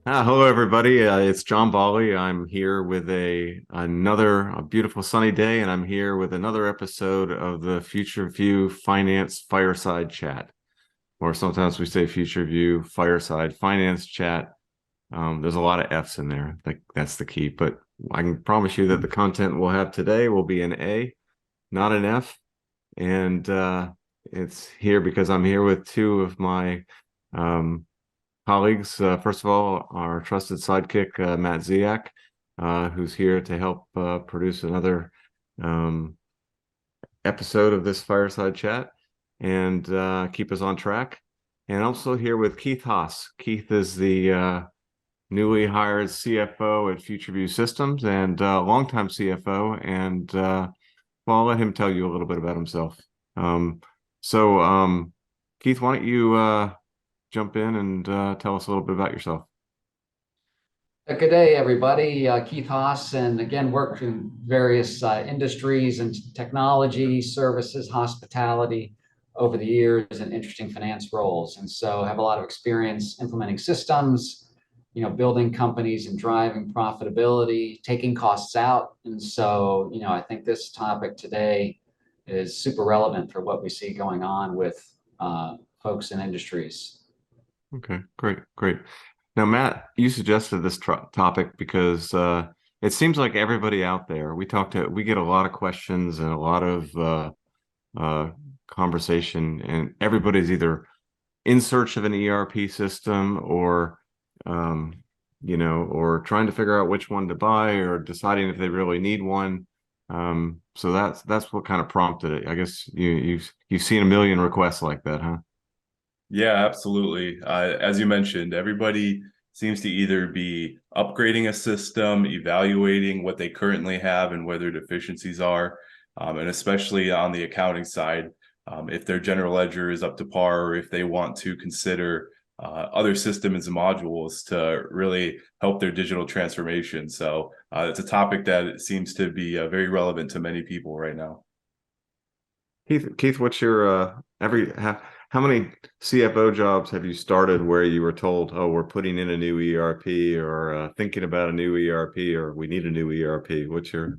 Hello, everybody. It's John Baule. I'm here with another beautiful sunny day, and I'm here with another episode of the FutureView Finance Fireside Chat, or sometimes we say FutureView Fireside Finance Chat. There's a lot of F's in there. I think that's the key, but I can promise you that the content we'll have today will be an A, not an F. And it's here because I'm here with two of my um, colleagues. First of all, our trusted sidekick, Matt Dziak, who's here to help produce another um, episode of this fireside chat and keep us on track. And also here with Keith Haas. Keith is the newly hired CFO at FutureView Systems and longtime CFO. And well, I'll let him tell you a little bit about himself. Um, so, Keith, why don't you jump in and tell us a little bit about yourself? Good day, everybody. Keith Haas, and again, worked in various industries and technology, services, hospitality over the years in interesting finance roles. And so have a lot of experience implementing systems, building companies and driving profitability, taking costs out. And so, I think this topic today is super relevant for what we see going on with folks in industries. Okay, great, great. Now, Matt, you suggested this topic because it seems like everybody out there, we get a lot of questions and a lot of uh, conversation, and everybody's either in search of an ERP system or, um, or trying to figure out which one to buy or deciding if they really need one. So that's what kind of prompted it. I guess you've seen a million requests like that, huh? Yeah, absolutely. As you mentioned, everybody seems to either be upgrading a system, evaluating what they currently have and where their deficiencies are, and especially on the accounting side, if their general ledger is up to par, or if they want to consider other systems and modules to really help their digital transformation. So it's a topic that seems to be very relevant to many people right now. Keith, what's your how many CFO jobs have you started where you were told, "Oh, we're putting in a new ERP," or thinking about a new ERP, or we need a new ERP? What's your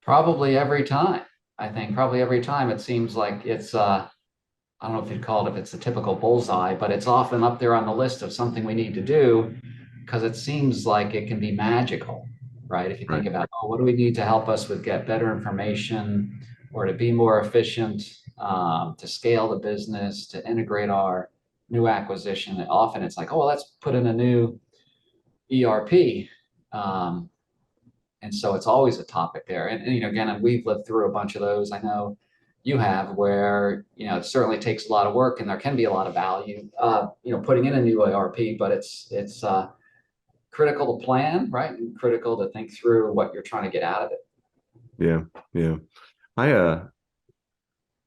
Probably every time. I think probably every time it seems like it's I don't know if you'd call it if it's a typical bullseye, but it's often up there on the list of something we need to do because it seems like it can be magical, right? If you right? think about, oh, what do we need to help us with get better information or to be more efficient, to scale the business, to integrate our new acquisition. And often it's like, oh, well, let's put in a new ERP. Um, and so it's always a topic there. And again, we've lived through a bunch of those. I know you have, where it certainly takes a lot of work, and there can be a lot of value, putting in a new ERP, but it's critical to plan, right, and critical to think through what you're trying to get out of it. Yeah, yeah. I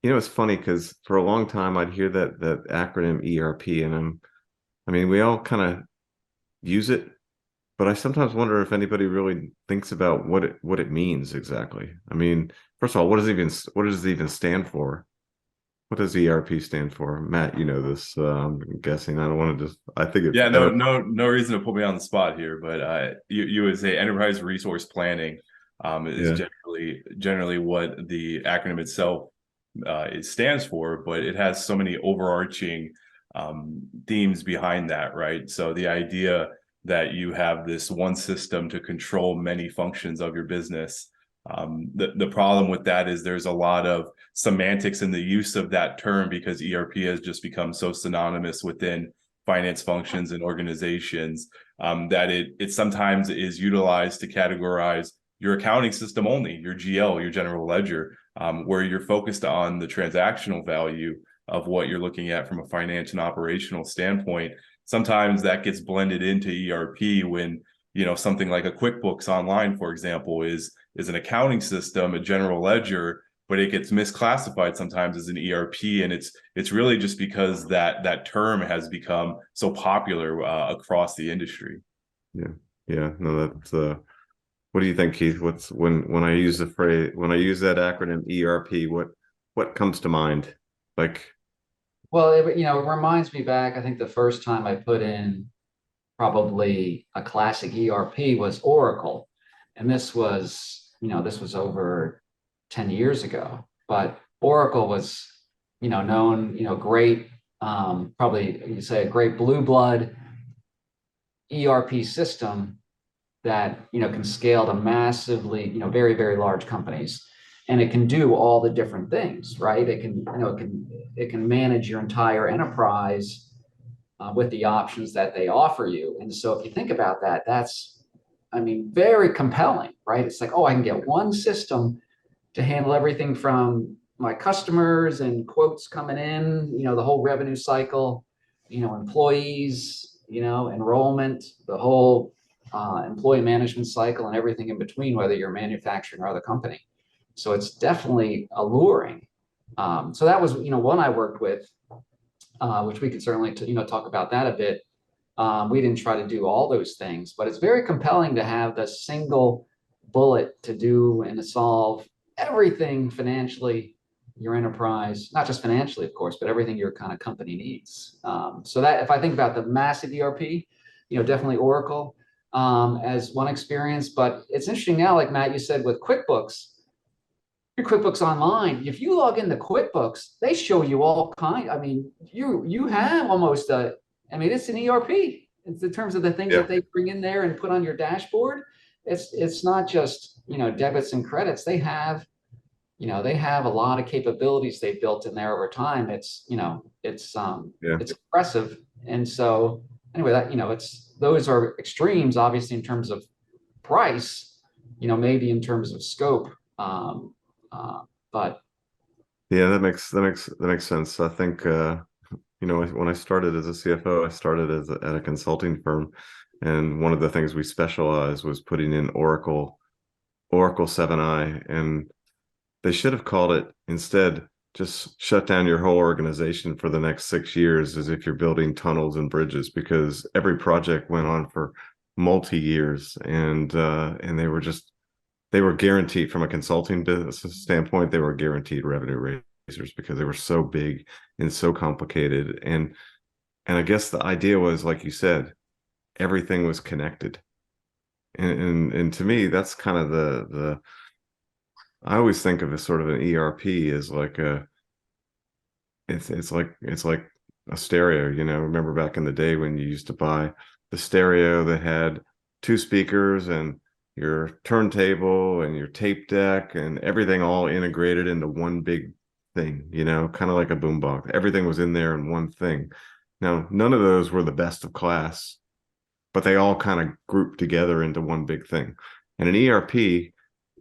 it's funny because for a long time I'd hear that acronym ERP, and I mean, we all kind of use it, but I sometimes wonder if anybody really thinks about what it means exactly. I mean, first of all, what does it even stand for? What does ERP stand for? Matt, you know this. I'm guessing. I don't want to just. I think it's Yeah, no reason to put me on the spot here, but you would say enterprise resource planning is yeah, generally what the acronym itself it stands for, but it has so many overarching themes behind that, right? So the idea that you have this one system to control many functions of your business. The problem with that is there's a lot of semantics in the use of that term because ERP has just become so synonymous within finance functions and organizations that it sometimes is utilized to categorize your accounting system only, your GL, your general ledger, where you're focused on the transactional value of what you're looking at from a financial and operational standpoint. Sometimes that gets blended into ERP when something like a QuickBooks Online, for example, is an accounting system, a general ledger, but it gets misclassified sometimes as an ERP, and it's really just because that term has become so popular across the industry. yeah, yeah. No, that's. What do you think, Keith? What's when I use the phrase when I use that acronym ERP? What comes to mind? Like, Well, it reminds me back, I think the first time I put in probably a classic ERP was Oracle. And this was over 10 years ago, but Oracle was, known, great, probably you say a great blue blood ERP system that, can scale to massively, very, very large companies. And it can do all the different things, right? It can manage your entire enterprise with the options that they offer you. And so if you think about that, that's, very compelling, right? It's like, oh, I can get one system to handle everything from my customers and quotes coming in, the whole revenue cycle, employees, enrollment, the whole employee management cycle and everything in between, whether you're manufacturing or other company. So it's definitely alluring. So that was, one I worked with, which we could certainly, talk about that a bit. We didn't try to do all those things, but it's very compelling to have the single bullet to do and to solve everything financially, your enterprise, not just financially, of course, but everything your kind of company needs. So that if I think about the massive ERP, definitely Oracle as one experience. But it's interesting now, like Matt, you said with QuickBooks, your QuickBooks Online, if you log into QuickBooks, they show you all kind. You have almost it's an ERP. It's in terms of the things that they bring in there and put on your dashboard. It's not just, debits and credits. They have a lot of capabilities they've built in there over time. It's impressive. And so anyway, that, those are extremes, obviously, in terms of price, maybe in terms of scope. But yeah, that makes sense. I think, when I started as a CFO, I started at a consulting firm, and one of the things we specialized was putting in Oracle 7i, and they should have called it instead just shut down your whole organization for the next 6 years, as if you're building tunnels and bridges, because every project went on for multi years, and they were guaranteed, from a consulting business standpoint, they were guaranteed revenue raisers because they were so big and so complicated. And I guess the idea was, like you said, everything was connected. And to me, that's kind of the I always think of a sort of an ERP as like it's like a stereo. Remember back in the day when you used to buy the stereo that had two speakers and your turntable and your tape deck and everything all integrated into one big thing, kind of like a boombox. Everything was in there in one thing. Now, none of those were the best of class, but they all kind of grouped together into one big thing. And an ERP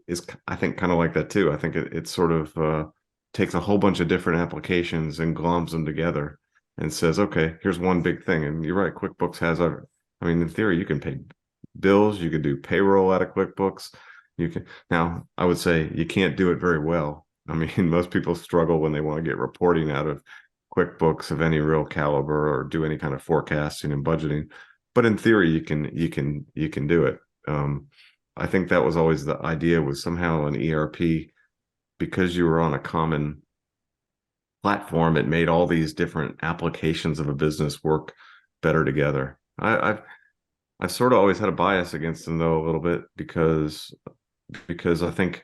is, I think, kind of like that too. I think it sort of takes a whole bunch of different applications and gloms them together and says, okay, here's one big thing. And you're right, QuickBooks has in theory, you can pay bills, you can do payroll out of QuickBooks. Now, I would say you can't do it very well. Most people struggle when they want to get reporting out of QuickBooks of any real caliber or do any kind of forecasting and budgeting. But in theory, you can do it. I think that was always the idea, was somehow an ERP, because you were on a common platform, it made all these different applications of a business work better together. I've sort of always had a bias against them, though, a little bit, because I think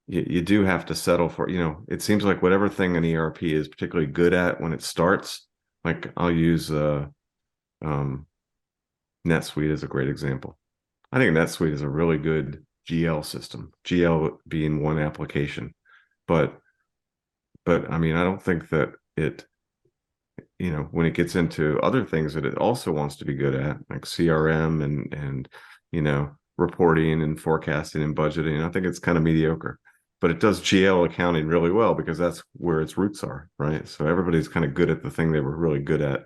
you do have to settle for, it seems like whatever thing an ERP is particularly good at when it starts, like I'll use NetSuite is a great example. I think NetSuite is a really good GL system, GL being one application. But I don't think that it, when it gets into other things that it also wants to be good at, like CRM and reporting and forecasting and budgeting, I think it's kind of mediocre. But it does GL accounting really well because that's where its roots are, right? So everybody's kind of good at the thing they were really good at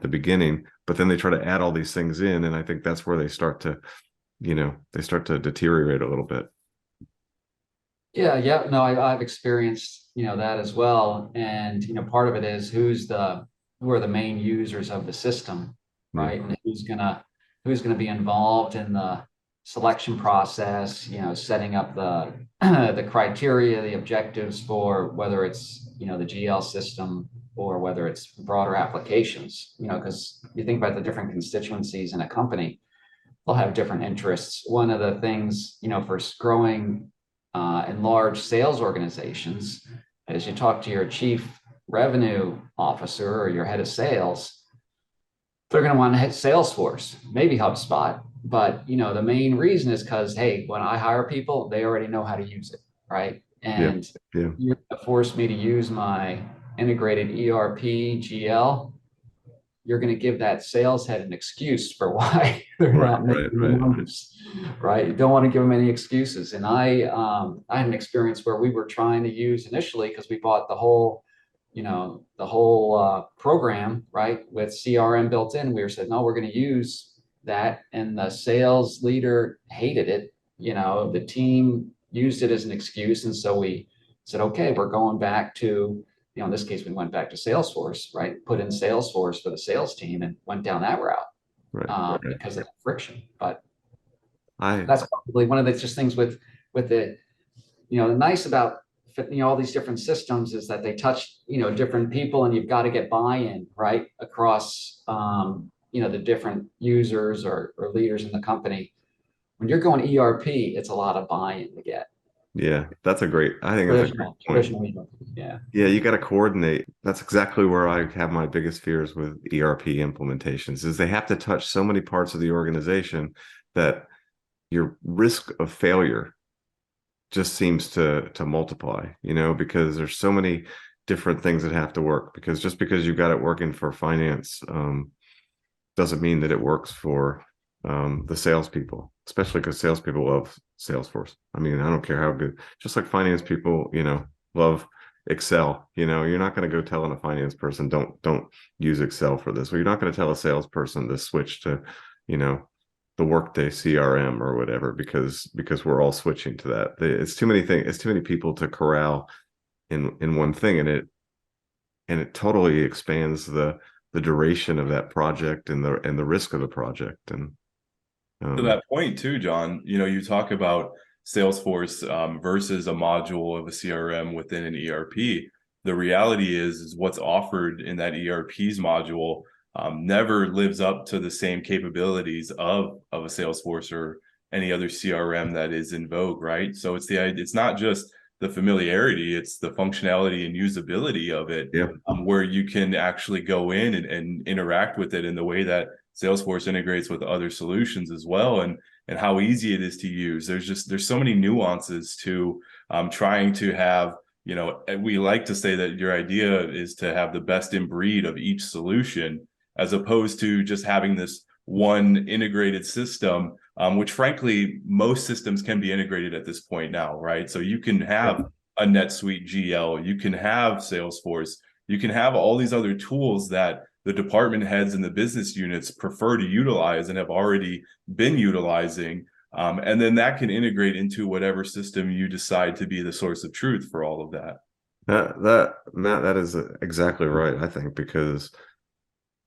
the beginning, but then they try to add all these things in, and I think that's where they start to deteriorate a little bit. Yeah. No, I've experienced, that as well. And, part of it is who are the main users of the system, right? And who's gonna be involved in the selection process, setting up the criteria, the objectives for whether it's, the GL system or whether it's broader applications, because you think about the different constituencies in a company, they'll have different interests. One of the things, for growing in large sales organizations, as you talk to your chief revenue officer or your head of sales, they're going to want to hit Salesforce, maybe HubSpot. But, the main reason is because, hey, when I hire people, they already know how to use it, right? And yeah. you're going to force me to use my integrated ERP, GL. You're going to give that sales head an excuse for why they're not making the numbers, right? You don't want to give them any excuses. And I had an experience where we were trying to use initially, because we bought the whole program, right, with CRM built in. We were said, no, we're going to use that. And the sales leader hated it. The team used it as an excuse. And so we said, okay, we're going back to, in this case, we went back to Salesforce, right? Put in Salesforce for the sales team and went down that route, because of friction. But that's probably one of the just things with the, the nice about all these different systems is that they touch, different people, and you've got to get buy-in, right, across, the different users or leaders in the company. When you're going ERP, it's a lot of buy-in to get. Yeah, I think that's a great point. Yeah, you got to coordinate. That's exactly where I have my biggest fears with ERP implementations, is they have to touch so many parts of the organization that your risk of failure just seems to multiply, because there's so many different things that have to work. Because just because you've got it working for finance doesn't mean that it works for the salespeople, especially because salespeople love Salesforce. I mean, I don't care how good, just like finance people, love Excel. You're not going to go telling a finance person, don't use Excel for this. Well, you're not going to tell a salesperson to switch to, the Workday CRM or whatever, because we're all switching to that. It's too many things. It's too many people to corral in one thing, and it totally expands the duration of that project and the risk of the project. And to that point too, John, you talk about Salesforce versus a module of a CRM within an ERP. The reality is what's offered in that ERP's module never lives up to the same capabilities of a Salesforce or any other CRM that is in vogue, right? So it's not just the familiarity, it's the functionality and usability of it, where you can actually go in and interact with it in the way that Salesforce integrates with other solutions as well, and how easy it is to use. There's so many nuances to trying to have, we like to say that your idea is to have the best in breed of each solution, as opposed to just having this one integrated system, which frankly, most systems can be integrated at this point now, right? So you can have a NetSuite GL, you can have Salesforce, you can have all these other tools that the department heads and the business units prefer to utilize and have already been utilizing. And then that can integrate into whatever system you decide to be the source of truth for all of that. Matt, that is exactly right, I think, because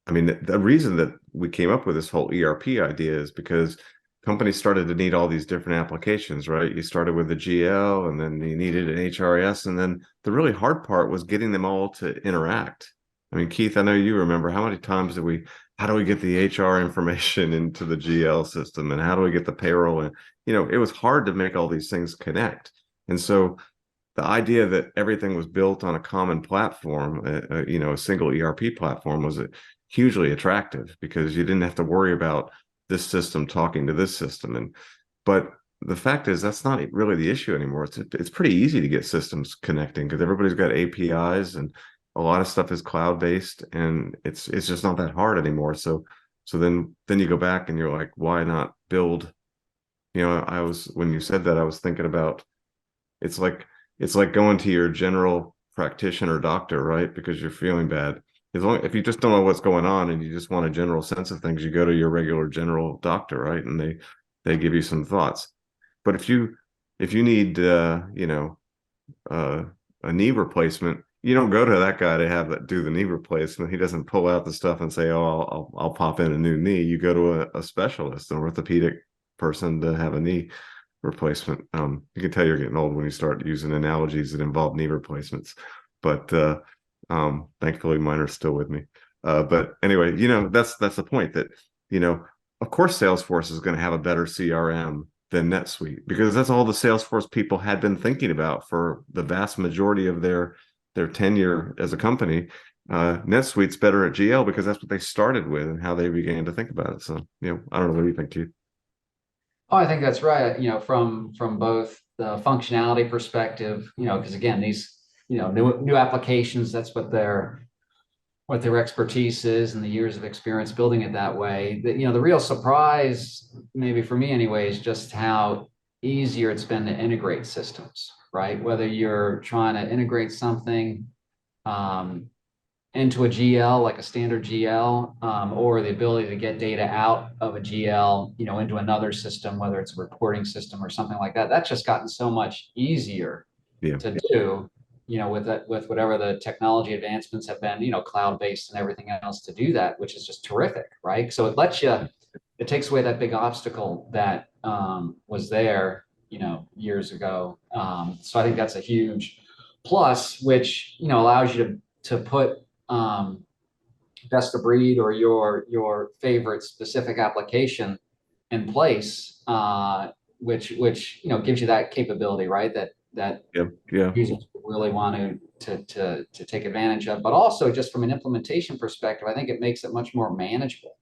I mean, the reason that we came up with this whole ERP idea is because companies started to need all these different applications, right? You started with the GL, and then you needed an HRS, and then the really hard part was getting them all to interact. I mean, Keith, I know you remember, how many times how do we get the HR information into the GL system, and how do we get the payroll? And, it was hard to make all these things connect. And so the idea that everything was built on a common platform, a single ERP platform, was hugely attractive, because you didn't have to worry about this system talking to this system. But the fact is, that's not really the issue anymore. It's pretty easy to get systems connecting, because everybody's got APIs, and a lot of stuff is cloud-based, and it's just not that hard anymore. So then you go back and you're like, why not build? When you said that, I was thinking about, it's like going to your general practitioner doctor, right? Because you're feeling bad. If you just don't know what's going on and you just want a general sense of things, you go to your regular general doctor, right? And they give you some thoughts. But if you need a knee replacement, you don't go to that guy to do the knee replacement. He doesn't pull out the stuff and say, "Oh, I'll pop in a new knee." You go to a specialist, an orthopedic person, to have a knee replacement. You can tell you're getting old when you start using analogies that involve knee replacements. But Thankfully, mine are still with me. But anyway, that's the point that, of course, Salesforce is going to have a better CRM than NetSuite because that's all the Salesforce people had been thinking about for the vast majority of their tenure as a company. NetSuite's better at GL because that's what they started with and how they began to think about it. So, I don't know. What do you think, Keith? Oh, I think that's right. From both the functionality perspective, because again, these, new applications, that's what their expertise is and the years of experience building it that way. The real surprise, maybe for me anyway, is just how easier it's been to integrate systems, right? Whether you're trying to integrate something into a GL, like a standard GL, or the ability to get data out of a GL, into another system, whether it's a reporting system or something like that. That's just gotten so much easier to do, with whatever the technology advancements have been, cloud-based and everything else to do that, which is just terrific, right? So it takes away that big obstacle that was there, years ago. So I think that's a huge plus, which, allows you to put best of breed or your favorite specific application in place, which gives you that capability, right? That users really want to take advantage of, but also just from an implementation perspective, I think it makes it much more manageable,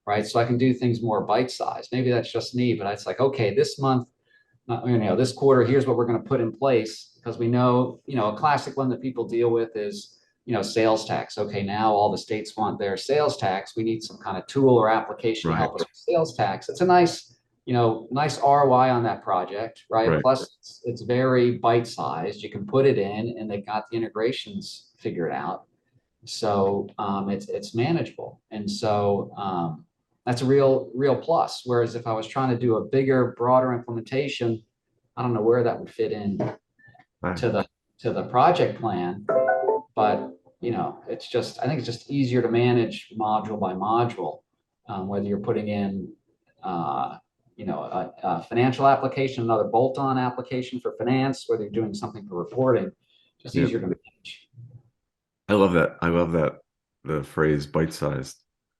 right? So I can do things more bite-sized. Maybe that's just me, but it's like, okay, this month, this quarter, here's what we're going to put in place, because we know, a classic one that people deal with is, sales tax. Okay, now all the states want their sales tax. We need some kind of tool or application to help us with sales tax. It's a nice ROI on that project, right? Plus, it's very bite-sized. You can put it in, and they've got the integrations figured out, so it's manageable, and so that's a real plus. Whereas if I was trying to do a bigger, broader implementation, I don't know where that would fit in to the project plan, but I think it's just easier to manage module by module, whether you're putting in a financial application, another bolt-on application for finance, whether you're doing something for reporting, just easier to manage. I love that. The phrase bite-sized.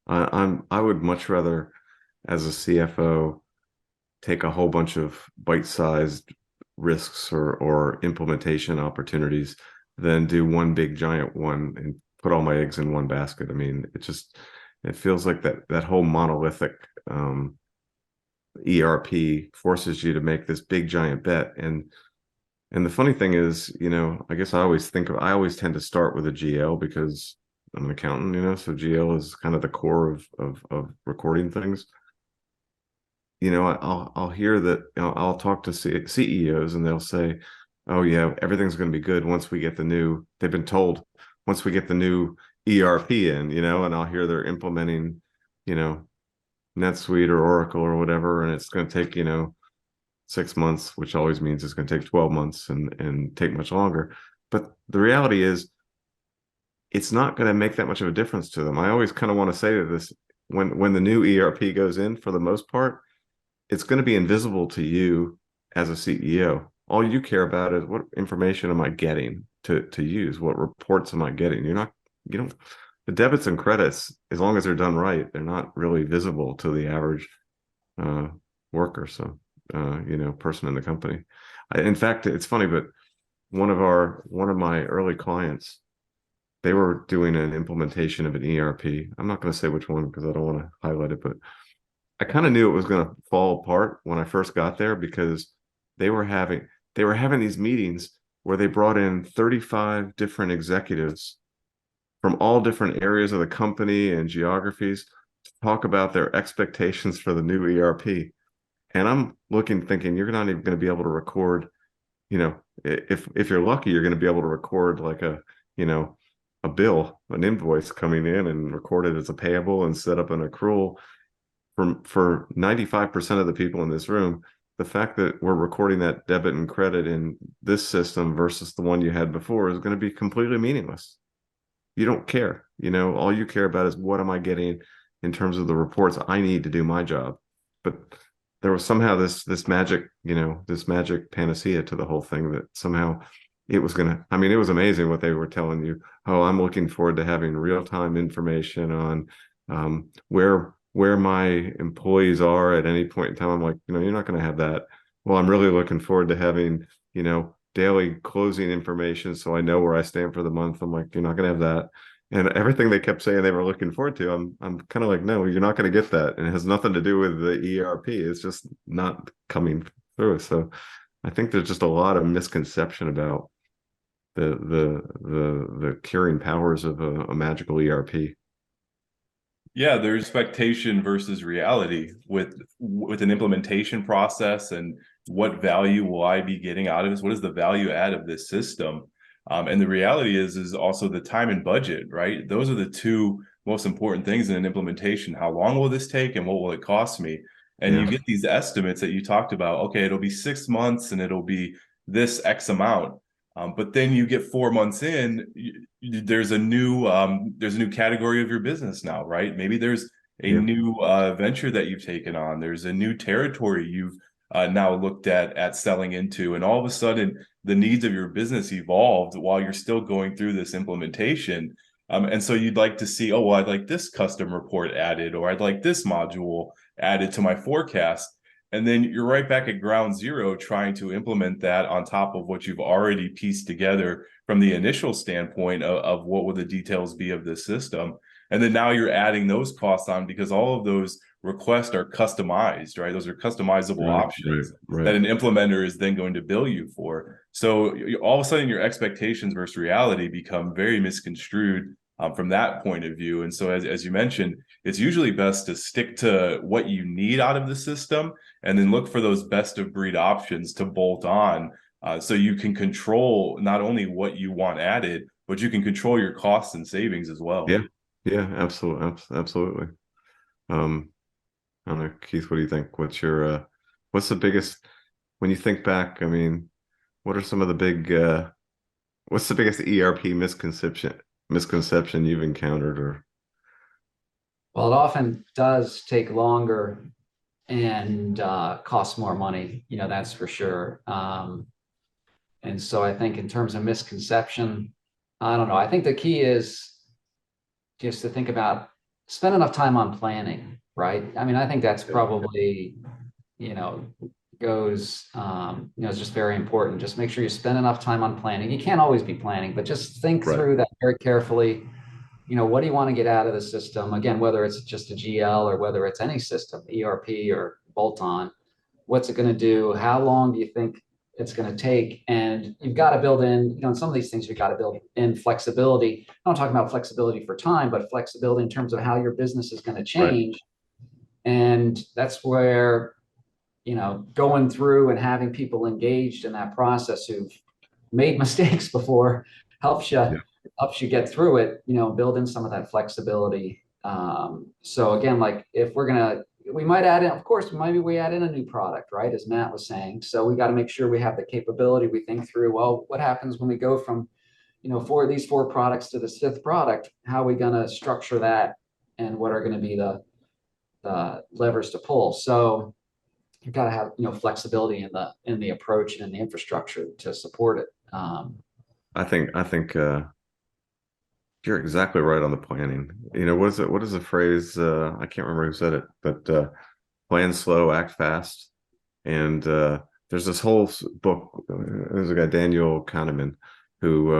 I would much rather, as a CFO, take a whole bunch of bite-sized risks or implementation opportunities than do one big giant one and put all my eggs in one basket. I mean, it feels like that whole monolithic ERP forces you to make this big giant bet. And the funny thing is, I guess I always tend to start with a GL because I'm an accountant, so GL is kind of the core of recording things. I'll hear that, I'll talk to CEOs and they'll say, oh yeah, everything's going to be good once we get they've been told once we get the new ERP in, and I'll hear they're implementing, NetSuite or Oracle or whatever, and it's going to take, 6 months, which always means it's going to take 12 months and take much longer. But the reality is it's not going to make that much of a difference to them. I always kind of want to say to this, when the new ERP goes in, for the most part, it's going to be invisible to you as a CEO. All you care about is what information am I getting to use? What reports am I getting? The debits and credits, as long as they're done right, they're not really visible to the average worker. So, person in the company. In fact, it's funny, but one of my early clients, they were doing an implementation of an ERP. I'm not going to say which one because I don't want to highlight it, but I kind of knew it was going to fall apart when I first got there because they were having these meetings where they brought in 35 different executives from all different areas of the company and geographies to talk about their expectations for the new ERP. And I'm thinking, you're not even going to be able to record, if you're lucky, you're going to be able to record like a bill, an invoice coming in and record it as a payable and set up an accrual. For 95% of the people in this room, the fact that we're recording that debit and credit in this system versus the one you had before is going to be completely meaningless. You don't care. All you care about is what am I getting in terms of the reports I need to do my job. But there was somehow this magic, this magic panacea to the whole thing that somehow it was gonna, I mean, it was amazing what they were telling you. Oh, I'm looking forward to having real-time information on where my employees are at any point in time. I'm like, you're not going to have that. Well, I'm really looking forward to having, daily closing information so I know where I stand for the month. I'm like, you're not going to have that. And everything they kept saying they were looking forward to, I'm kind of like, no, you're not going to get that. And it has nothing to do with the ERP. It's just not coming through. So I think there's just a lot of misconception about the curing powers of a magical ERP. Yeah, there's expectation versus reality with an implementation process, and what value will I be getting out of this? What is the value add of this system? And the reality is also the time and budget, right? Those are the two most important things in an implementation. How long will this take, and what will it cost me? And you Yeah. get these estimates that you talked about. Okay, it'll be 6 months and it'll be this X amount. But then you get 4 months in, there's a new category of your business now, right? Maybe there's a Yeah. new venture that you've taken on. There's a new territory you've now looked at selling into, and all of a sudden the needs of your business evolved while you're still going through this implementation. And so you'd like to see, oh, well, I'd like this custom report added, or I'd like this module added to my forecast. And then you're right back at ground zero trying to implement that on top of what you've already pieced together from the initial standpoint of what will the details be of this system. And then now you're adding those costs on because all of those requests are customized, right? Those are customizable options that an implementer is then going to bill you for. So all of a sudden your expectations versus reality become very misconstrued from that point of view. And so as you mentioned, it's usually best to stick to what you need out of the system and then look for those best of breed options to bolt on, so you can control not only what you want added, but you can control your costs and savings as well. Yeah. Yeah, absolutely. Absolutely. I don't know, Keith, what do you think? What's the biggest, when you think back, I mean, what are some of the what's the biggest ERP misconception you've encountered? Or Well, it often does take longer and costs more money, that's for sure. And so I think in terms of misconception, I don't know. I think the key is just to think about spend enough time on planning, right? I mean, I think that's probably, goes, it's just very important. Just make sure you spend enough time on planning. You can't always be planning, but just think through that very carefully. What do you want to get out of the system? Again, whether it's just a GL or whether it's any system, ERP or bolt-on, what's it going to do? How long do you think it's going to take? And you've got to build in, in some of these things, you've got to build in flexibility. I'm not talking about flexibility for time, but flexibility in terms of how your business is going to change. And that's where, going through and having people engaged in that process who've made mistakes before helps you get through it, build in some of that flexibility. So again, like if we might add in, of course, maybe we add in a new product, right? As Matt was saying. So we got to make sure we have the capability. We think through, well, what happens when we go from, these four products to the fifth product? How are we going to structure that? And what are going to be the levers to pull? So you've got to have, flexibility in the approach and in the infrastructure to support it. I think you're exactly right on the planning. What is the phrase? I can't remember who said it, but plan slow, act fast. And there's this whole book. There's a guy, Daniel Kahneman, who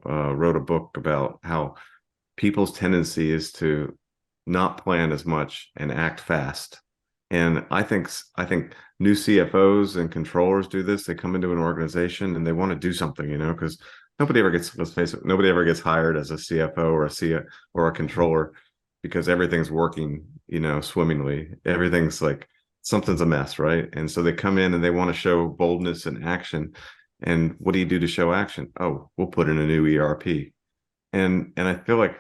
wrote a book about how people's tendency is to not plan as much and act fast. And I think new CFOs and controllers do this. They come into an organization and they want to do something, because nobody ever gets, let's face it, nobody ever gets hired as a CFO or a CEO or a controller because everything's working, swimmingly. Everything's like something's a mess, right? And so they come in and they want to show boldness and action. And what do you do to show action? Oh, we'll put in a new ERP. And I feel like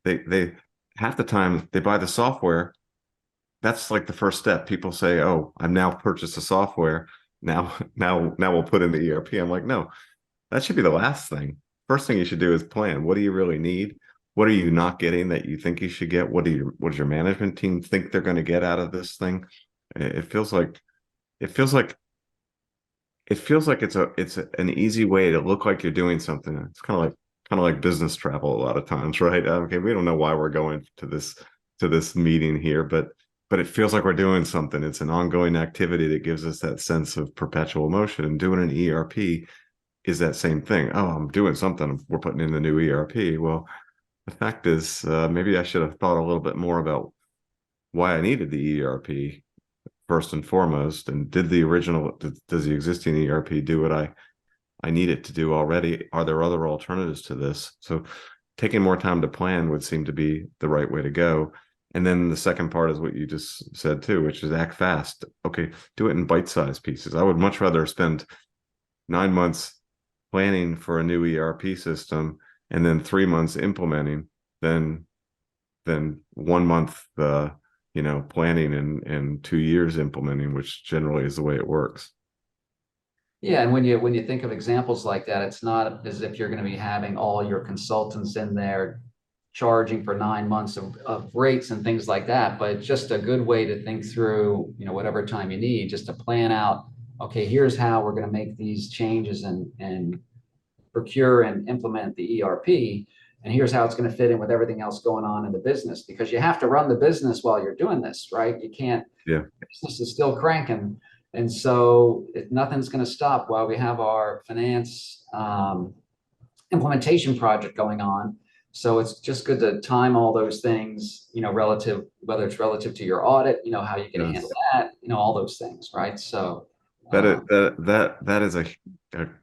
they half the time they buy the software. That's like the first step. People say, "Oh, I've now purchased the software. Now we'll put in the ERP." I'm like, no, that should be the last thing. First thing you should do is plan. What do you really need? What are you not getting that you think you should get? What does your management team think they're going to get out of this thing? It feels like it feels like an easy way to look like you're doing something. It's kind of like business travel a lot of times, right? Okay, we don't know why we're going to this meeting here, but it feels like we're doing something. It's an ongoing activity that gives us that sense of perpetual motion. And doing an ERP is that same thing. Oh, I'm doing something. We're putting in the new ERP. Well, the fact is, maybe I should have thought a little bit more about why I needed the ERP first and foremost, and does the existing ERP do what I need it to do already? Are there other alternatives to this? So taking more time to plan would seem to be the right way to go. And then the second part is what you just said too, which is act fast. Okay, do it in bite-sized pieces. I would much rather spend 9 months planning for a new ERP system and then 3 months implementing than 1 month planning and 2 years implementing, which generally is the way it works. Yeah, and when you think of examples like that, it's not as if you're going to be having all your consultants in there charging for 9 months of rates and things like that, but it's just a good way to think through, whatever time you need, just to plan out, okay, here's how we're going to make these changes and procure and implement the ERP. And here's how it's going to fit in with everything else going on in the business, because you have to run the business while you're doing this, right? You can't, Yeah. business is still cranking. And so nothing's going to stop while we have our finance implementation project going on. So it's just good to time all those things, relative, whether it's relative to your audit, how you're going to handle that, all those things, right? So that is a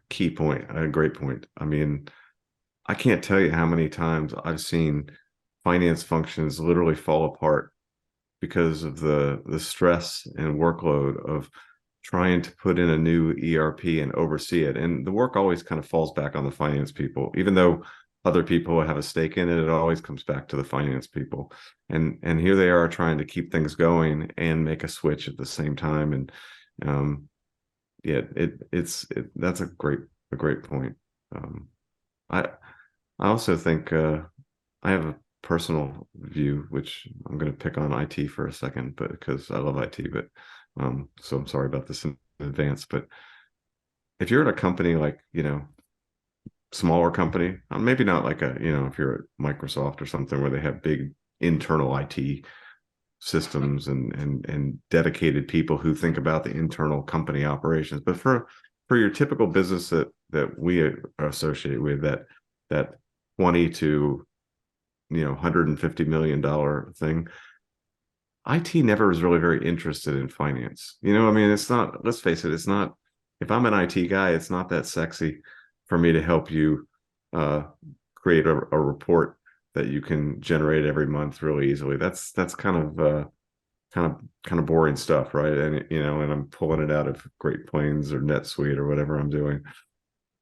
key point, a great point. I mean, I can't tell you how many times I've seen finance functions literally fall apart because of the stress and workload of trying to put in a new ERP and oversee it. And the work always kind of falls back on the finance people, even though other people have a stake in it. It always comes back to the finance people. And here they are trying to keep things going and make a switch at the same time. And yeah, that's a great point. I also think I have a personal view, which I'm going to pick on IT for a second, but because I love IT, but so I'm sorry about this in advance. But if you're at a company like, smaller company, maybe not like if you're at Microsoft or something where they have big internal IT systems and dedicated people who think about the internal company operations. But for your typical business that we are associated with, that 20 to $150 million thing, IT never was really very interested in finance. I mean, it's not, let's face it, it's not, if I'm an IT guy, it's not that sexy for me to help you create a report that you can generate every month really easily. That's kind of boring stuff, right? And and I'm pulling it out of Great Plains or NetSuite or whatever I'm doing.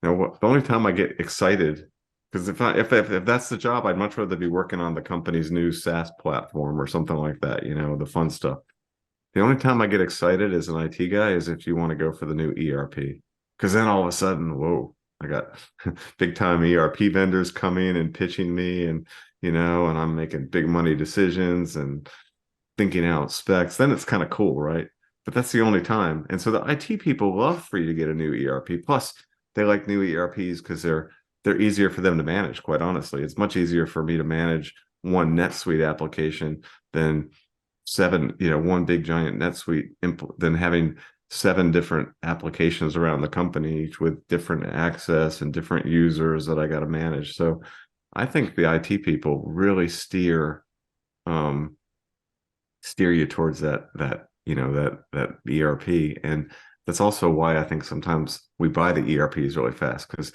Now, the only time I get excited, because if that's the job, I'd much rather be working on the company's new SaaS platform or something like that, the fun stuff. The only time I get excited as an IT guy is if you want to go for the new ERP, because then all of a sudden, whoa, I got big time ERP vendors coming and pitching me, and and I'm making big money decisions and thinking out specs. Then it's kind of cool, right? But that's the only time. And so the IT people love for you to get a new ERP. Plus, they like new ERPs because they're easier for them to manage. Quite honestly, it's much easier for me to manage one NetSuite application than one big giant NetSuite than having 7 different applications around the company, each with different access and different users that I got to manage. So I think the IT people really steer you towards that ERP. And that's also why I think sometimes we buy the ERPs really fast, because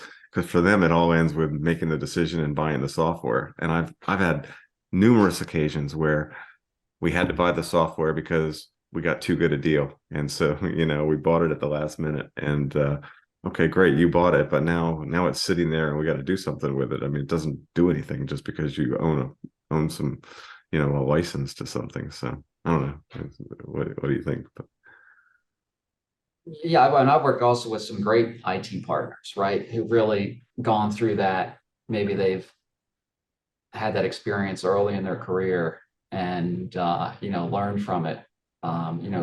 for them it all ends with making the decision and buying the software. And I've had numerous occasions where we had to buy the software because we got too good a deal. And so, we bought it at the last minute, and okay, great, you bought it, but now it's sitting there and we got to do something with it. I mean, it doesn't do anything just because you own some, a license to something. So I don't know. What do you think? But yeah, and I've worked also with some great IT partners, right, who've really gone through that. Maybe they've had that experience early in their career and learned from it.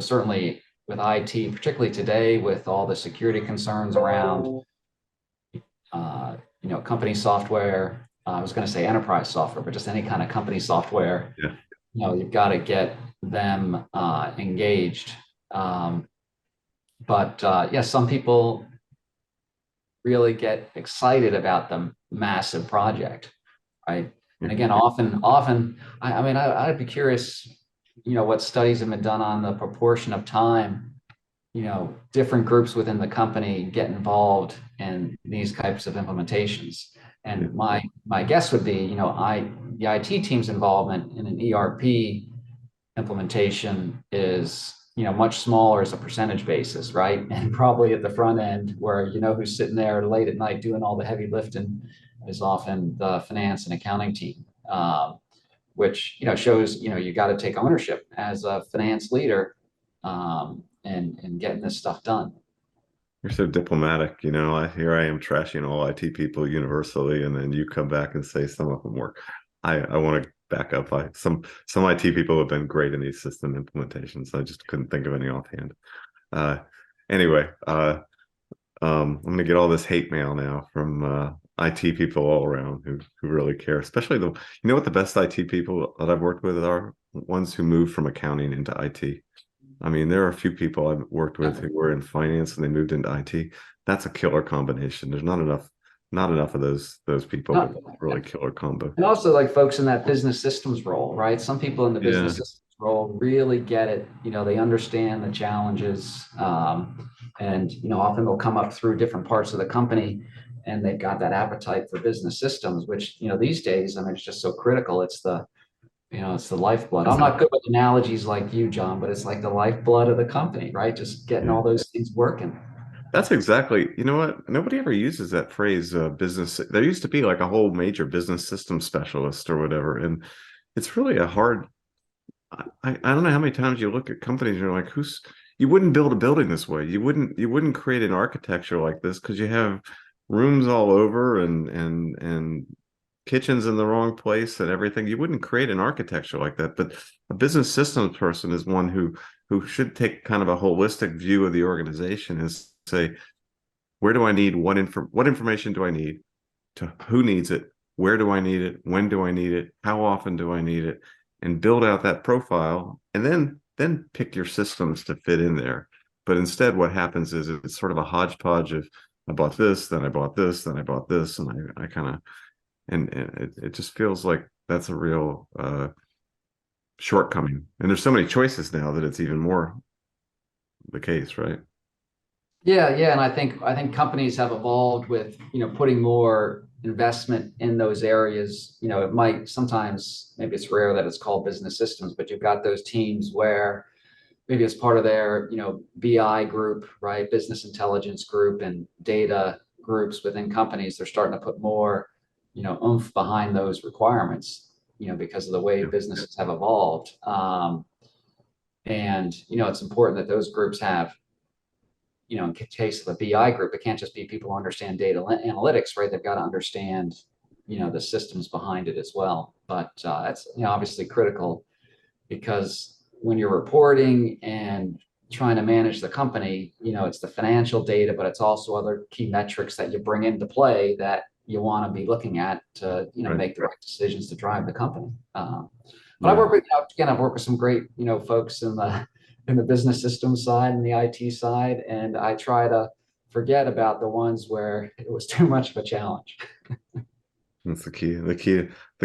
Certainly with IT, particularly today with all the security concerns around, company software. I was going to say enterprise software, but just any kind of company software. Yeah. You've got to get them engaged. Some people really get excited about the massive project, right? And again, often, I'd be curious, what studies have been done on the proportion of time, different groups within the company get involved in these types of implementations. And my guess would be, the IT team's involvement in an ERP implementation is, much smaller as a percentage basis, right? And probably at the front end where, who's sitting there late at night doing all the heavy lifting is often the finance and accounting team, which, shows, you got to take ownership as a finance leader, and getting this stuff done. You're so diplomatic, here I am trashing all IT people universally, and then you come back and say some of them work. I want to back up. Some IT people have been great in these system implementations. I just couldn't think of any offhand. Anyway, I'm going to get all this hate mail now from IT people all around who really care, especially what the best IT people that I've worked with are ones who moved from accounting into IT. I mean, there are a few people I've worked with who were in finance and they moved into IT. That's a killer combination. There's not enough of those people. No. Really killer combo. And also like folks in that business systems role, right? Some people in the business systems role really get it. They understand the challenges, and often they'll come up through different parts of the company, and they've got that appetite for business systems, which these days, it's just so critical. It's the lifeblood. I'm not good with analogies like you, John, but it's like the lifeblood of the company, right? Just getting all those things working. That's exactly, what? Nobody ever uses that phrase, business. There used to be like a whole major business system specialist or whatever. And it's really a hard, I don't know how many times you look at companies and you're like, you wouldn't build a building this way. You wouldn't create an architecture like this because you have rooms all over and kitchens in the wrong place and everything. You wouldn't create an architecture like that. But a business systems person is one who should take kind of a holistic view of the organization and say, where do I need what information do I need, to who needs it, where do I need it, when do I need it, how often do I need it, and build out that profile, and then pick your systems to fit in there. But instead what happens is it's sort of a hodgepodge of, I bought this, then I bought this, then I bought this, and I kind of, and it just feels like that's a real shortcoming. And there's so many choices now that it's even more the case, right? Yeah, and I think companies have evolved with putting more investment in those areas. It might sometimes, maybe it's rare that it's called business systems, but you've got those teams where maybe it's part of their BI group, right, business intelligence group, and data groups within companies. They're starting to put more oomph behind those requirements, because of the way businesses have evolved. And it's important that those groups have, in case of the BI group, it can't just be people who understand data analytics, right? They've got to understand, the systems behind it as well. But that's, obviously critical, because when you're reporting and trying to manage the company, it's the financial data, but it's also other key metrics that you bring into play that you want to be looking at to, make the right decisions to drive the company. But I've worked with some great, folks in the business systems side and the IT side, and I try to forget about the ones where it was too much of a challenge. That's the key. The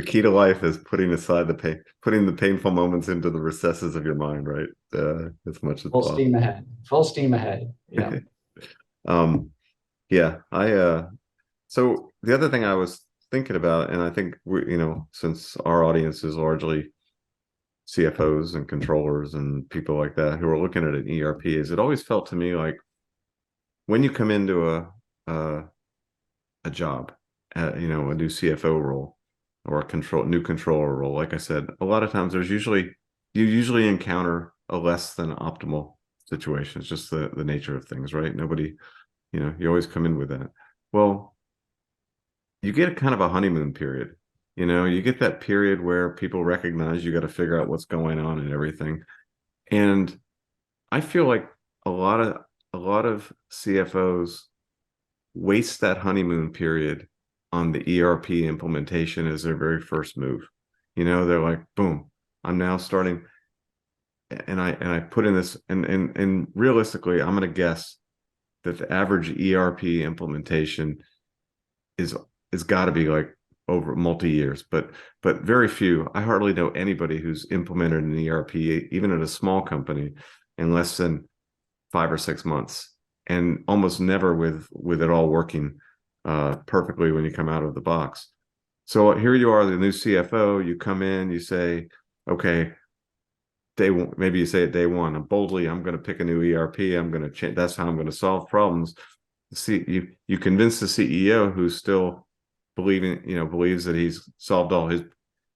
key to life is putting aside the pain, putting the painful moments into the recesses of your mind, right? As much as Full possible. steam ahead. Full steam ahead. Yeah. So the other thing I was thinking about, and I think since our audience is largely CFOs and controllers and people like that who are looking at an ERP, is it always felt to me like when you come into a job, a new CFO role or a new controller role, like I said, a lot of times you usually encounter a less than optimal situation. It's just the nature of things, right? Nobody, you always come in with that. Well, you get a kind of a honeymoon period. You get that period where people recognize you got to figure out what's going on and everything. And I feel like a lot of CFOs waste that honeymoon period on the ERP implementation as their very first move. They're like, boom, I'm now starting, and I put in this, and realistically, I'm going to guess that the average ERP implementation is got to be like over multi years, but very few. I hardly know anybody who's implemented an ERP, even at a small company, in less than 5 or 6 months, and almost never with it all working perfectly when you come out of the box. So here you are, the new CFO. You come in, you say, okay, maybe you say at day one, I'm going to pick a new ERP. I'm going to change. That's how I'm going to solve problems. See, you convince the CEO, who's still believes that he's solved all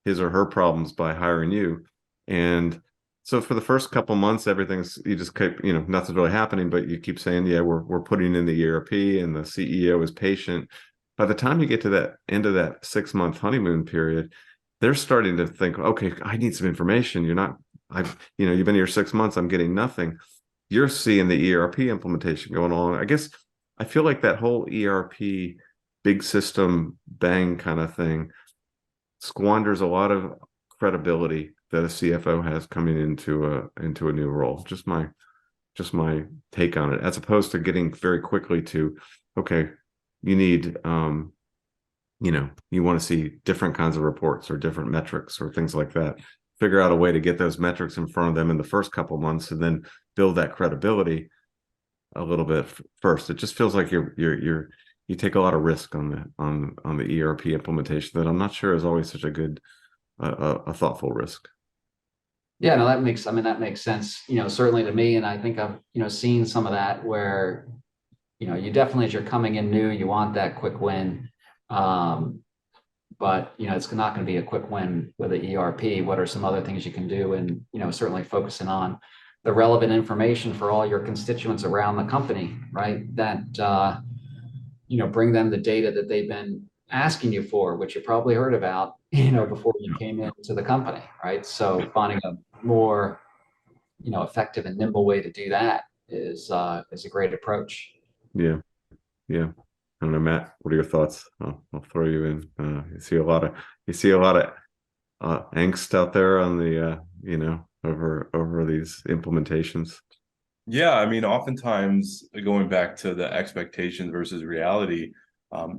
his or her problems by hiring you. And so for the first couple months, everything's, you just keep, nothing's really happening, but you keep saying, yeah, we're putting in the ERP, and the CEO is patient. By the time you get to that end of that 6-month honeymoon period, they're starting to think, okay, I need some information. You've been here 6 months, I'm getting nothing. You're seeing the ERP implementation going on. I guess I feel like that whole ERP big system bang kind of thing squanders a lot of credibility that a CFO has coming into a new role. Just my take on it, as opposed to getting very quickly to, okay, you need you want to see different kinds of reports or different metrics or things like that. Figure out a way to get those metrics in front of them in the first couple of months, and then build that credibility a little bit first. It just feels like you take a lot of risk on the ERP implementation that I'm not sure is always such a good a thoughtful risk. Yeah, no, that makes sense, certainly to me. And I think I've, seen some of that where, you definitely, as you're coming in new, you want that quick win. But, it's not going to be a quick win with an ERP. What are some other things you can do? And, certainly focusing on the relevant information for all your constituents around the company, right? That, bring them the data that they've been asking you for, which you probably heard about, before you came into the company, right? So finding a more, effective and nimble way to do that is a great approach. Yeah. I don't know, Matt, what are your thoughts? I'll throw you in. You see a lot of angst out there on the over these implementations. Yeah, I mean, oftentimes going back to the expectations versus reality,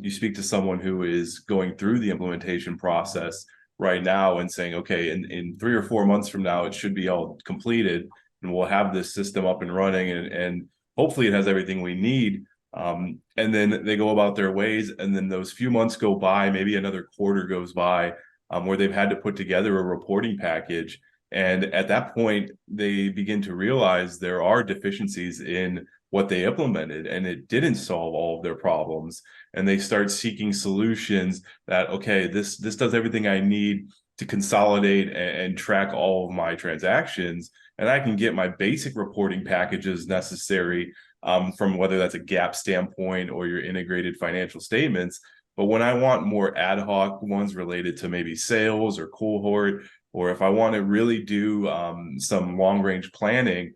you speak to someone who is going through the implementation process right now and saying, okay, in 3 or 4 months from now, it should be all completed, and we'll have this system up and running, and hopefully it has everything we need. And then they go about their ways, and then those few months go by, maybe another quarter goes by, where they've had to put together a reporting package. And at that point, they begin to realize there are deficiencies in what they implemented, and it didn't solve all of their problems. And they start seeking solutions that, okay, this does everything I need to consolidate and track all of my transactions. And I can get my basic reporting packages necessary, from whether that's a GAAP standpoint or your integrated financial statements. But when I want more ad hoc ones related to maybe sales or cohort, or if I want to really do some long range planning,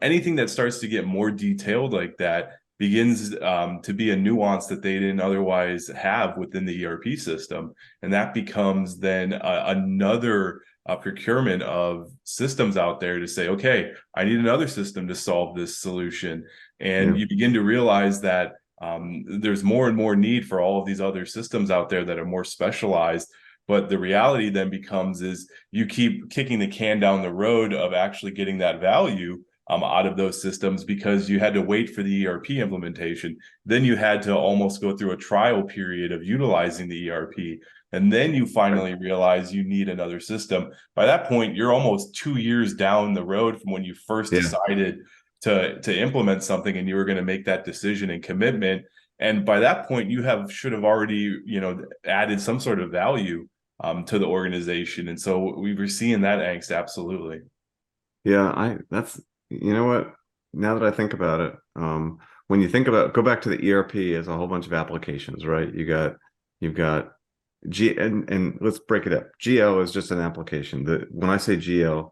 anything that starts to get more detailed like that begins to be a nuance that they didn't otherwise have within the ERP system. And that becomes then another procurement of systems out there to say, okay, I need another system to solve this solution. And you begin to realize that there's more and more need for all of these other systems out there that are more specialized. But the reality then becomes is you keep kicking the can down the road of actually getting that value out of those systems, because you had to wait for the ERP implementation. Then you had to almost go through a trial period of utilizing the ERP. And then you finally realize you need another system. By that point, you're almost 2 years down the road from when you first decided to implement something, and you were going to make that decision and commitment. And by that point, you should have already, added some sort of value to the organization. And so we were seeing that angst. Absolutely. Yeah, that's, what, now that I think about it, when you go back to the ERP as a whole bunch of applications, right? You've got and let's break it up. GL is just an application. When I say GL,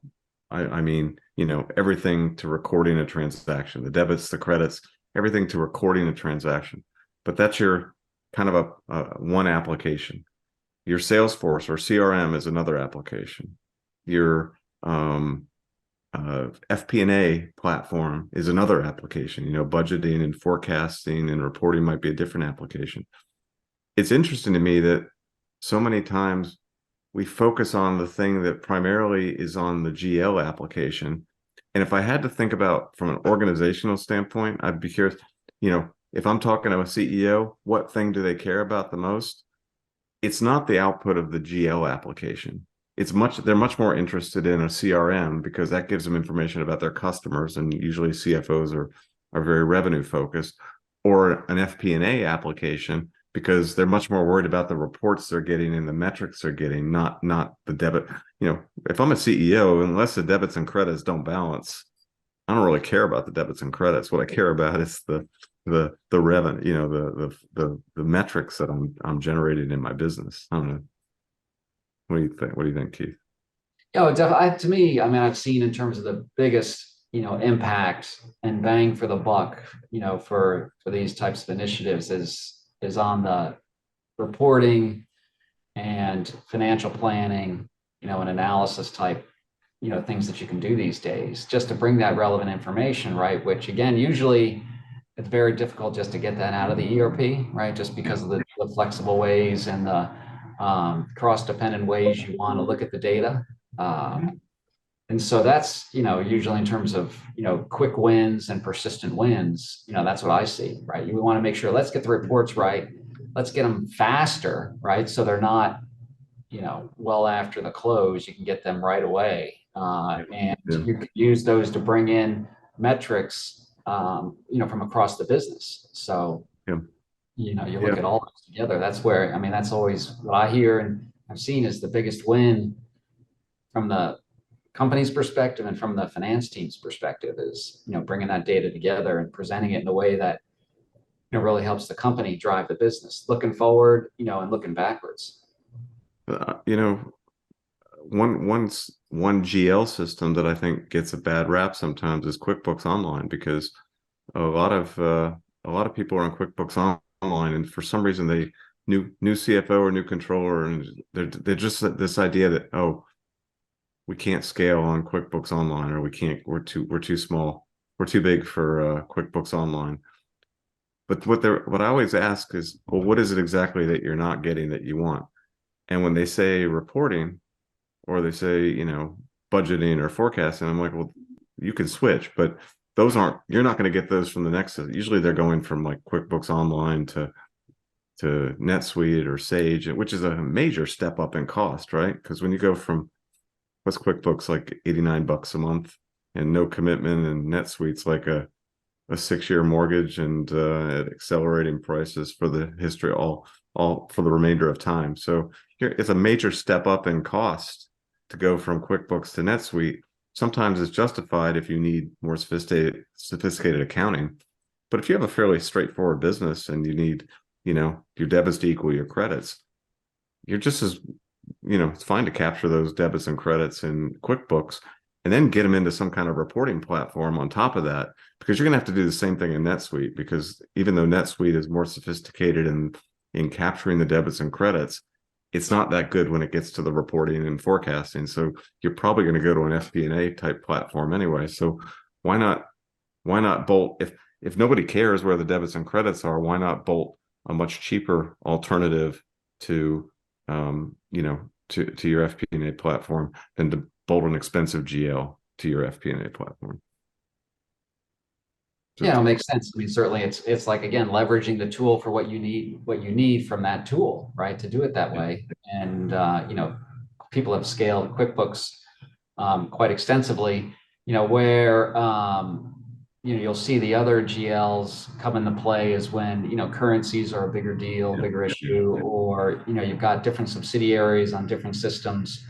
I mean everything to recording a transaction, the debits, the credits, everything to recording a transaction. But that's your kind of a one application. Your Salesforce or CRM is another application. Your FP&A platform is another application. Budgeting and forecasting and reporting might be a different application. It's interesting to me that so many times we focus on the thing that primarily is on the GL application. And if I had to think about from an organizational standpoint, I'd be curious, if I'm talking to a CEO, what thing do they care about the most? It's not the output of the GL application. They're much more interested in a CRM because that gives them information about their customers, and usually CFOs are very revenue focused, or an FP&A application because they're much more worried about the reports they're getting and the metrics they're getting, not the debit. If I'm a CEO, unless the debits and credits don't balance, I don't really care about the debits and credits. What I care about is the revenue, the metrics that I'm generating in my business. I don't know. What do you think? What do you think, Keith? Definitely. To me, I mean, I've seen in terms of the biggest, impact and bang for the buck, for these types of initiatives is on the reporting and financial planning, and analysis type, things that you can do these days just to bring that relevant information, right? Which again, usually it's very difficult just to get that out of the ERP, right? Just because of the flexible ways and the cross-dependent ways you want to look at the data. And so that's, usually in terms of, quick wins and persistent wins, that's what I see, right? We want to make sure, let's get the reports right. Let's get them faster, right? So they're not, well after the close, you can get them right away. You can use those to bring in metrics, from across the business. So, you look at all those together. That's where, that's always what I hear and I've seen is the biggest win from the company's perspective and from the finance team's perspective is, bringing that data together and presenting it in a way that, really helps the company drive the business, looking forward, and looking backwards. One GL system that I think gets a bad rap sometimes is QuickBooks Online, because a lot of people are on QuickBooks Online, and for some reason they new CFO or new controller, and they're just this idea that, oh, we can't scale on QuickBooks Online, or we're too small, we're too big for QuickBooks Online. But what I always ask is, well, what is it exactly that you're not getting that you want? And when they say reporting, or they say, budgeting or forecasting, I'm like, well, you can switch, but you're not going to get those from the next. Usually they're going from like QuickBooks Online to NetSuite or Sage, which is a major step up in cost, right? Because when you go from, what's QuickBooks, like $89 a month and no commitment, and NetSuite's like a 6-year mortgage and at accelerating prices for the history, all for the remainder of time. So it's a major step up in cost to go from QuickBooks to NetSuite. Sometimes it's justified if you need more sophisticated accounting. But if you have a fairly straightforward business and you need, your debits to equal your credits, you're just as, it's fine to capture those debits and credits in QuickBooks and then get them into some kind of reporting platform on top of that, because you're going to have to do the same thing in NetSuite, because even though NetSuite is more sophisticated in capturing the debits and credits, it's not that good when it gets to the reporting and forecasting. So you're probably going to go to an FP&A type platform anyway. So why not bolt? If nobody cares where the debits and credits are, why not bolt a much cheaper alternative to your FP&A platform than to bolt an expensive GL to your FP&A platform? Yeah, it makes sense. I mean, certainly it's like, again, leveraging the tool for what you need from that tool, right? To do it that way. And, people have scaled QuickBooks quite extensively, where, you'll see the other GLs come into play is when, currencies are a bigger deal, bigger issue, or, you've got different subsidiaries on different systems.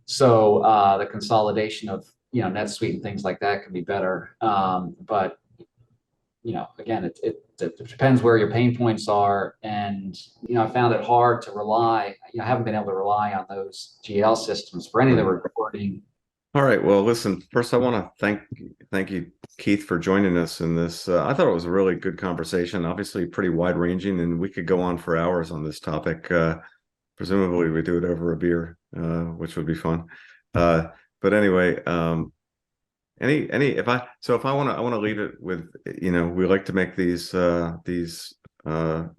So the consolidation of, NetSuite and things like that can be better. But again, it depends where your pain points are. And, I found it hard to rely, I haven't been able to rely on those GL systems for any of the reporting All right. Well, listen, first I want to thank you, Keith, for joining us in this. I thought it was a really good conversation, obviously pretty wide ranging, and we could go on for hours on this topic. Presumably we do it over a beer, which would be fun. But anyway, if I want to leave it with, we like to make these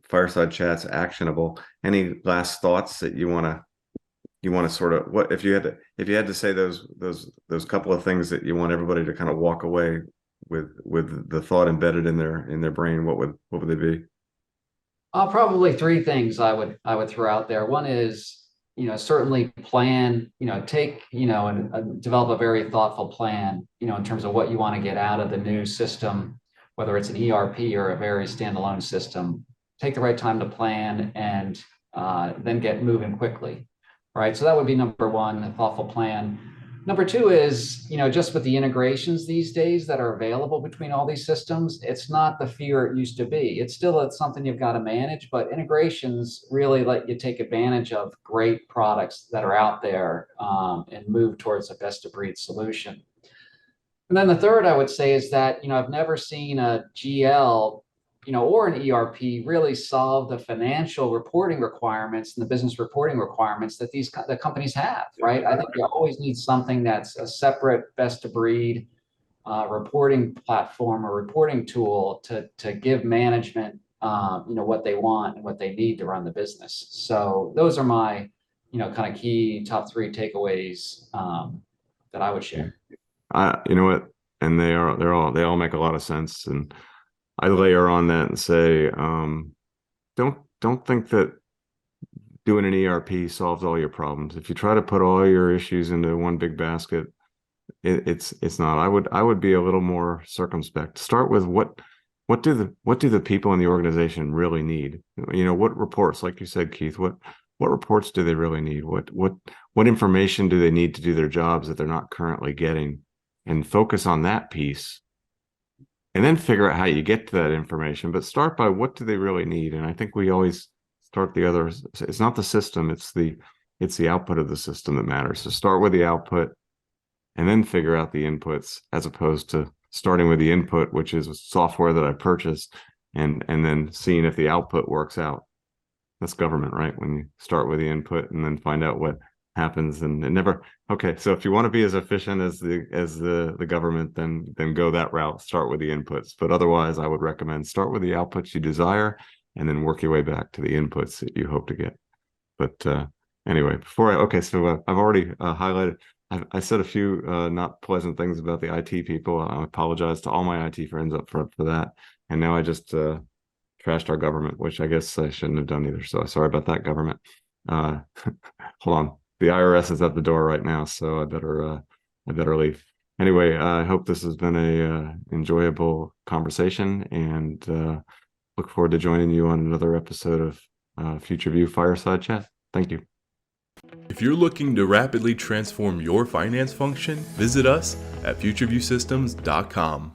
fireside chats actionable. Any last thoughts that you want to sort of, what if you had to say those couple of things that you want everybody to kind of walk away with the thought embedded in their brain, what would they be? Probably three things I would throw out there. One is, certainly plan, take, and develop a very thoughtful plan, in terms of what you want to get out of the new system, whether it's an ERP or a very standalone system. Take the right time to plan and then get moving quickly, right? So that would be number one, a thoughtful plan. Number two is, just with the integrations these days that are available between all these systems, it's not the fear it used to be. It's still something you've got to manage, but integrations really let you take advantage of great products that are out there and move towards a best of breed solution. And then the third I would say is that, I've never seen a GL, or an ERP really solve the financial reporting requirements and the business reporting requirements that the companies have, right? I think you always need something that's a separate best of breed reporting platform or reporting tool to give management, what they want and what they need to run the business. So those are my, kind of key top three takeaways that I would share. You know what? And they all make a lot of sense. And I layer on that and say, don't think that doing an ERP solves all your problems. If you try to put all your issues into one big basket, it's not. I would be a little more circumspect. Start with what do the people in the organization really need? What reports, like you said, Keith, what reports do they really need? What information do they need to do their jobs that they're not currently getting? And focus on that piece. And then figure out how you get to that information, but start by what do they really need? And I think we always start the others. It's not the system, it's the output of the system that matters. So start with the output and then figure out the inputs, as opposed to starting with the input, which is software that I purchased, and then seeing if the output works out. That's government, right? When you start with the input and then find out what happens, and it never. Okay, so if you want to be as efficient as the government, then go that route. Start with the inputs, but otherwise, I would recommend start with the outputs you desire, and then work your way back to the inputs that you hope to get. But anyway, so I've already highlighted. I said a few not pleasant things about the IT people. I apologize to all my IT friends up front for that, and now I just trashed our government, which I guess I shouldn't have done either. So sorry about that, government. Hold on. The IRS is at the door right now, so I better leave. Anyway, I hope this has been a enjoyable conversation, and look forward to joining you on another episode of FutureView Fireside Chat. Thank you. If you're looking to rapidly transform your finance function, visit us at FutureViewSystems.com.